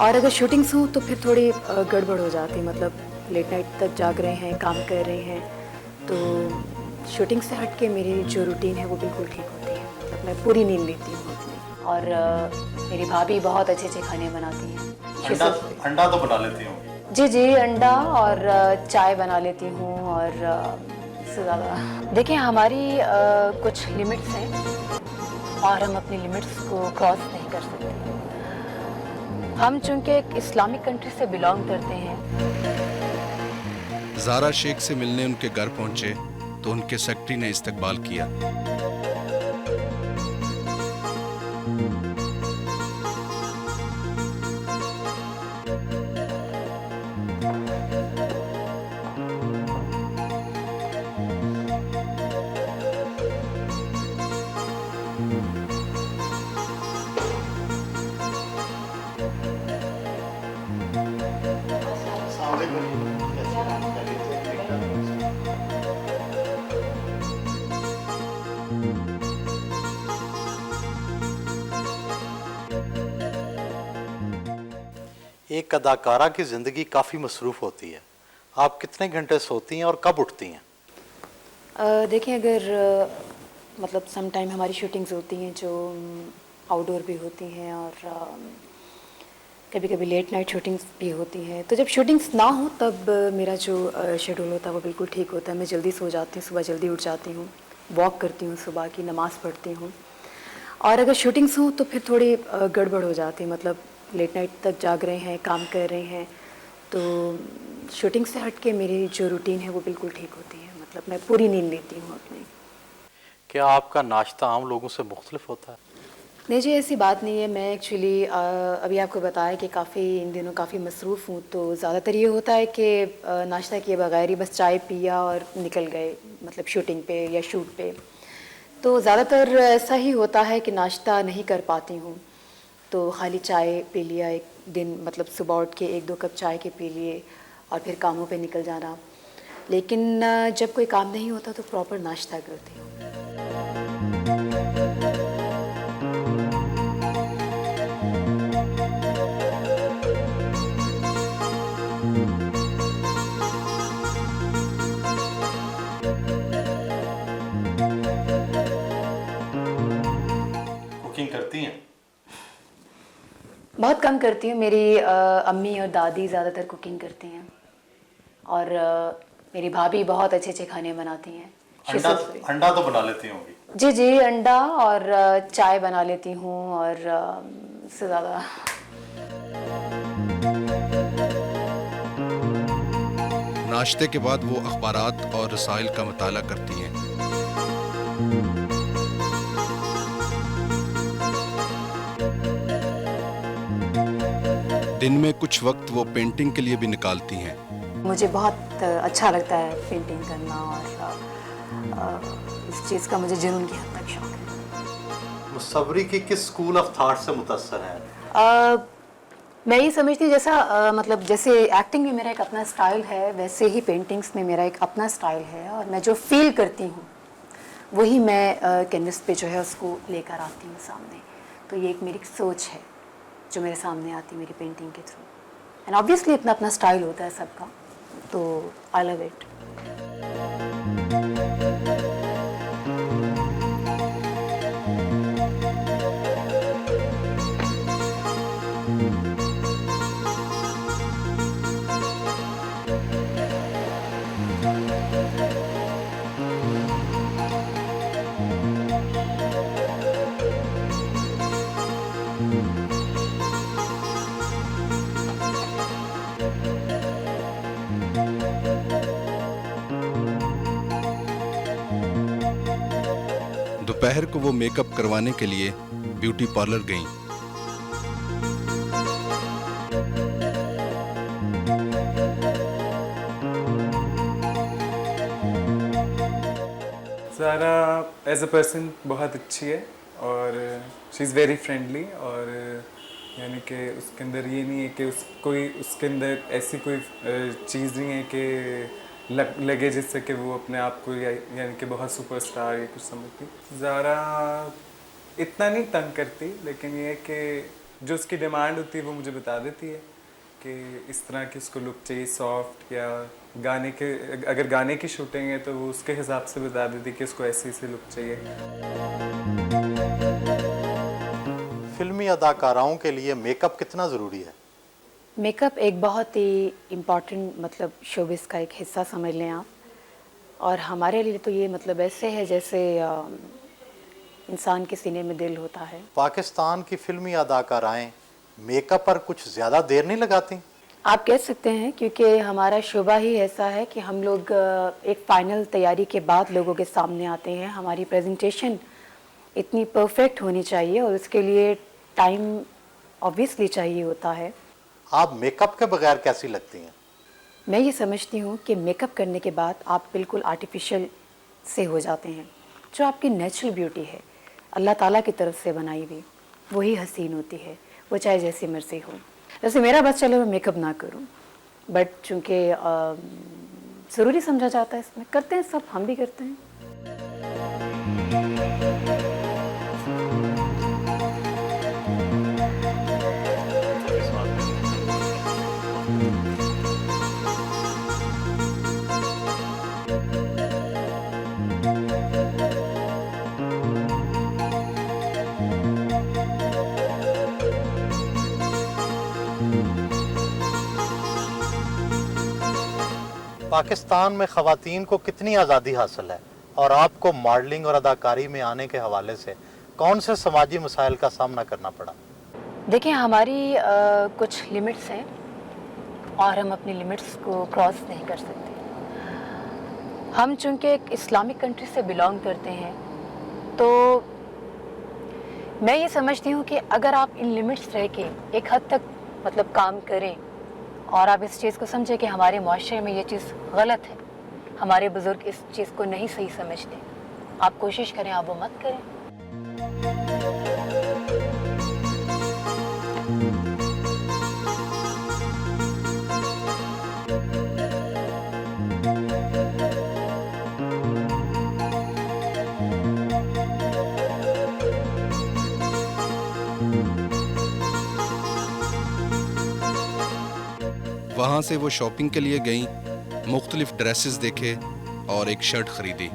और अगर शूटिंग्स हों तो फिर थोड़ी गड़बड़ हो जाती है, मतलब लेट नाइट तक जाग रहे हैं, काम कर रहे हैं, तो शूटिंग से हट के मेरी जो रूटीन है वो बिल्कुल ठीक होती है, मतलब मैं पूरी नींद लेती हूँ अपनी। और मेरी भाभी बहुत अच्छे खाने बनाती हैं। अंडा अंडा तो बना लेती हूँ। जी जी, अंडा और चाय बना लेती हूँ। और इससे ज़्यादा देखिए हमारी कुछ लिमिट्स हैं और हम अपनी लिमिट्स को क्रॉस नहीं कर सकते। हम चूंकि एक इस्लामिक कंट्री से बिलोंग करते हैं। ज़ारा शेख से मिलने उनके घर पहुंचे तो उनके सेक्रेटरी ने इस्तकबाल किया। एक अदाकारा की ज़िंदगी काफ़ी मसरूफ़ होती है। आप कितने घंटे सोती हैं और कब उठती हैं? देखिए अगर मतलब सम टाइम हमारी शूटिंग्स होती हैं जो आउटडोर भी होती हैं और कभी कभी लेट नाइट शूटिंग्स भी होती हैं, तो जब शूटिंग्स ना हो तब मेरा जो शेड्यूल होता है वो बिल्कुल ठीक होता है। मैं जल्दी सो जाती हूँ, सुबह जल्दी उठ जाती हूँ, वॉक करती हूँ, सुबह की नमाज़ पढ़ती हूँ। और अगर शूटिंग्स हों तो फिर थोड़ी गड़बड़ हो जाती है, मतलब लेट नाइट तक जाग रहे हैं, काम कर रहे हैं, तो शूटिंग से हट के मेरी जो रूटीन है वो बिल्कुल ठीक होती है, मतलब मैं पूरी नींद लेती हूँ अपनी। क्या आपका नाश्ता आम लोगों से मुख्तलिफ होता है? नहीं जी, ऐसी बात नहीं है। मैं एक्चुअली अभी आपको बताया कि काफ़ी इन दिनों काफ़ी मसरूफ़ हूँ, तो ज़्यादातर ये होता है कि नाश्ता किए बगैर ही बस चाय पिया और निकल गए, मतलब शूटिंग पे या शूट पे। तो ज़्यादातर ऐसा ही होता है कि नाश्ता नहीं कर पाती हूँ, तो खाली चाय पी लिया एक दिन, मतलब सुबह उठ के 1-2 कप चाय के पी लिए और फिर कामों पे निकल जाना। लेकिन जब कोई काम नहीं होता तो प्रॉपर नाश्ता करती हूँ। कुकिंग करती हैं? बहुत कम करती हूँ। मेरी अम्मी और दादी ज़्यादातर कुकिंग करती हैं और मेरी भाभी बहुत अच्छे खाने बनाती हैं। अंडा अंडा तो बना लेती होंगी। जी जी, अंडा और चाय बना लेती हूँ। और इससे ज़्यादा नाश्ते के बाद वो अखबारात और रसाइल का मुताला करती हैं। दिन में कुछ वक्त वो पेंटिंग के लिए भी निकालती हैं। मुझे बहुत अच्छा लगता है पेंटिंग करना और इस चीज़ का मुझे जुनून की हद तक शौक है। मुसव्वरी की किस स्कूल ऑफ थॉट से मुतासर हैं? मैं ये समझती हूँ जैसा मतलब जैसे एक्टिंग में मेरा एक अपना स्टाइल है, वैसे ही पेंटिंग्स में मेरा एक अपना स्टाइल है और मैं जो फील करती हूँ वही मैं कैनवस पे जो है उसको लेकर आती हूँ सामने। तो ये एक मेरी सोच है जो मेरे सामने आती है मेरी पेंटिंग के थ्रू। एंड ऑब्वियसली अपना अपना स्टाइल होता है सबका, तो आई लव इट। दोपहर को वो मेकअप करवाने के लिए ब्यूटी पार्लर गईं। ज़ारा एज अ पर्सन बहुत अच्छी है और शी इज़ वेरी फ्रेंडली। और यानी कि उसके अंदर ये नहीं है कि उसके अंदर ऐसी कोई चीज़ नहीं है कि लगे जिससे कि वो अपने आप को यानी कि बहुत सुपरस्टार या कुछ समझती। ज़ारा इतना नहीं तंग करती, लेकिन ये है कि जो उसकी डिमांड होती है वो मुझे बता देती है कि इस तरह की उसको लुक चाहिए, सॉफ्ट, या गाने के, अगर गाने की शूटिंग है तो वो उसके हिसाब से बता देती है कि उसको ऐसी लुक चाहिए। फिल्मी अदाकाराओं के लिए मेकअप कितना ज़रूरी है? मेकअप एक बहुत ही इम्पॉर्टेंट मतलब शोबिस का एक हिस्सा समझ लें आप। और हमारे लिए तो ये मतलब ऐसे है जैसे इंसान के सीने में दिल होता है। पाकिस्तान की फिल्मी अदाकाराएं मेकअप पर कुछ ज़्यादा देर नहीं लगाती? आप कह सकते हैं, क्योंकि हमारा शोबा ही ऐसा है कि हम लोग एक फाइनल तैयारी के बाद लोगों के सामने आते हैं। हमारी प्रेजेंटेशन इतनी परफेक्ट होनी चाहिए और उसके लिए टाइम ऑब्वियसली चाहिए होता है। आप मेकअप के बगैर कैसी लगती हैं? मैं ये समझती हूँ कि मेकअप करने के बाद आप बिल्कुल आर्टिफिशियल से हो जाते हैं। जो आपकी नेचुरल ब्यूटी है, अल्लाह ताला की तरफ से बनाई हुई, वही हसीन होती है, वो चाहे जैसी मर्जी हो। जैसे मेरा बस चले मैं मेकअप ना करूं, बट चूंकि ज़रूरी समझा जाता है, इसमें करते हैं सब, हम भी करते हैं। पाकिस्तान में ख़वातीन को कितनी आज़ादी हासिल है और आपको मॉडलिंग और अदाकारी में आने के हवाले से कौन से समाजी मसाइल का सामना करना पड़ा? देखिए, हमारी कुछ लिमिट्स हैं और हम अपनी लिमिट्स को क्रॉस नहीं कर सकते। हम चूँकि एक इस्लामिक कंट्री से बिलोंग करते हैं, तो मैं ये समझती हूँ कि अगर आप इन लिमिट्स रह के एक हद तक मतलब काम करें और आप इस चीज़ को समझें कि हमारे माशरे में ये चीज़ गलत है, हमारे बुज़ुर्ग इस चीज़ को नहीं सही समझते, आप कोशिश करें, आप वो मत करें। वहाँ से वो शॉपिंग के लिए गईं, मुख्तलिफ ड्रेसेस देखे और एक शर्ट खरीदी।